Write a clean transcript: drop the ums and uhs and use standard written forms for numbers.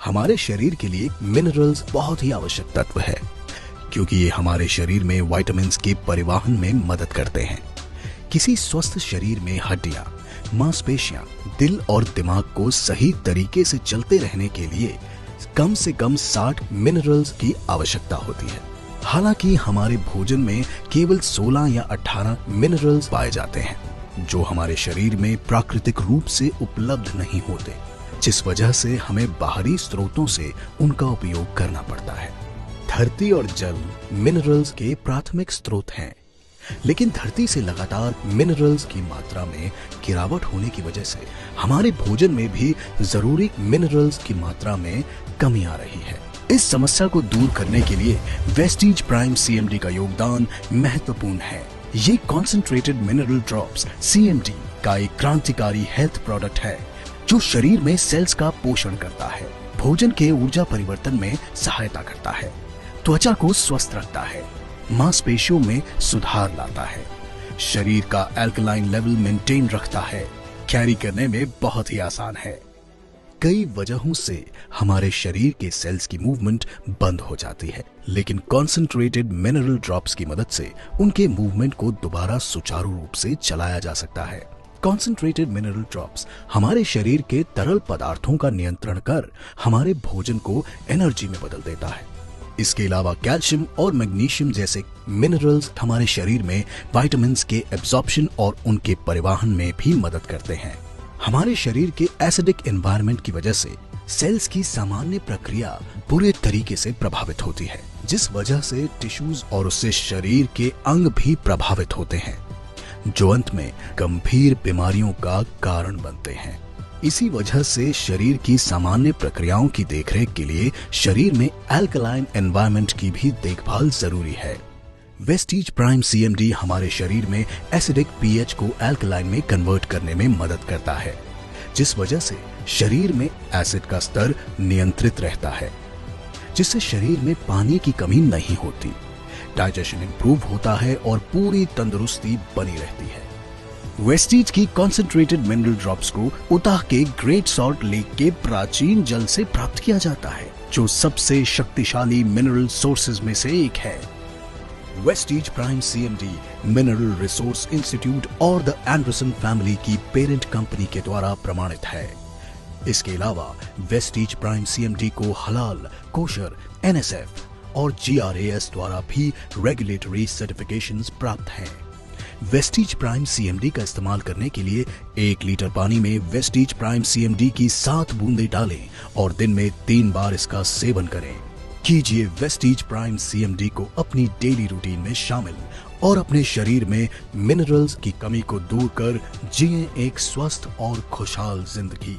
हमारे शरीर के लिए मिनरल्स बहुत ही आवश्यक तत्व है, क्योंकि ये हमारे शरीर में विटामिन्स के परिवहन में मदद करते हैं। किसी स्वस्थ शरीर में हड्डियां, मांसपेशियां, दिल और दिमाग को सही तरीके से चलते रहने के लिए कम से कम 60 मिनरल्स की आवश्यकता होती है। हालांकि हमारे भोजन में केवल 16 या 18 मिनरल्स पाए जाते हैं, जो हमारे शरीर में प्राकृतिक रूप से उपलब्ध नहीं होते, जिस वजह से हमें बाहरी स्रोतों से उनका उपयोग करना पड़ता है। धरती और जल मिनरल्स के प्राथमिक स्रोत हैं, लेकिन धरती से लगातार मिनरल्स की मात्रा में गिरावट होने की वजह से हमारे भोजन में भी जरूरी मिनरल्स की मात्रा में कमी आ रही है। इस समस्या को दूर करने के लिए वेस्टीज प्राइम सीएमडी का योगदान महत्वपूर्ण है। ये कॉन्सेंट्रेटेड मिनरल ड्रॉप्स सीएमडी का एक क्रांतिकारी हेल्थ प्रोडक्ट है, जो शरीर में सेल्स का पोषण करता है, भोजन के ऊर्जा परिवर्तन में सहायता करता है, त्वचा को स्वस्थ रखता है, मांसपेशियों में सुधार लाता है, शरीर का अल्कलाइन लेवल मेंटेन रखता है, कैरी करने में बहुत ही आसान है। कई वजहों से हमारे शरीर के सेल्स की मूवमेंट बंद हो जाती है, लेकिन कॉन्सेंट्रेटेड मिनरल ड्रॉप्स की मदद से उनके मूवमेंट को दोबारा सुचारू रूप से चलाया जा सकता है। कॉन्सेंट्रेटेड मिनरल ड्रॉप्स हमारे शरीर के तरल पदार्थों का नियंत्रण कर हमारे भोजन को एनर्जी में बदल देता है। इसके अलावा कैल्शियम और मैग्नीशियम जैसे मिनरल्स हमारे शरीर में विटामिन्स के एब्जॉर्प्शन और उनके परिवहन में भी मदद करते हैं। हमारे शरीर के एसिडिक एनवायरनमेंट की वजह से सेल्स की सामान्य प्रक्रिया बुरे तरीके से प्रभावित होती है, जिस वजह से टिश्यूज और उससे शरीर के अंग भी प्रभावित होते हैं, जो अंत में गंभीर बीमारियों का कारण बनते हैं। इसी वजह से शरीर की सामान्य प्रक्रियाओं की देखरेख के लिए शरीर में अल्कलाइन एनवायरनमेंट की भी देखभाल जरूरी है। वेस्टीज प्राइम सीएमडी हमारे शरीर में एसिडिक पीएच को अल्कलाइन में कन्वर्ट करने में मदद करता है, जिस वजह से शरीर में एसिड का स्तर नियंत्रित रहता है, जिससे शरीर में पानी की कमी नहीं होती, डाइजेशन इंप्रूव होता है और पूरी तंदुरुस्ती बनी रहती है। वेस्टीज की कॉन्सेंट्रेटेड मिनरल ड्रॉप्स को उताह के ग्रेट सॉल्ट लेक के प्राचीन जल से प्राप्त किया जाता है, जो सबसे शक्तिशाली मिनरल सोर्सेज में से एक है। Vestige prime CMD mineral resource institute और द एंडरसन फैमिली की पेरेंट कंपनी के द्वारा प्रमाणित है। इसके अलावा वेस्टीज प्राइम सीएमडी को हलाल, कोशर, एनएसएफ और जीआरएएस द्वारा भी रेगुलेटरी सर्टिफिकेशंस प्राप्त हैं। वेस्टीज प्राइम सीएमडी का इस्तेमाल करने के लिए 1 लीटर पानी में वेस्टीज प्राइम सीएमडी की 7 बूंदें डालें और दिन में 3 बार इसका सेवन करें। कीजिए वेस्टीज प्राइम सीएमडी को अपनी डेली रूटीन में शामिल और अपने शरीर में मिनरल्स की कमी को दूर कर जिए एक स्वस्थ और खुशहाल जिंदगी।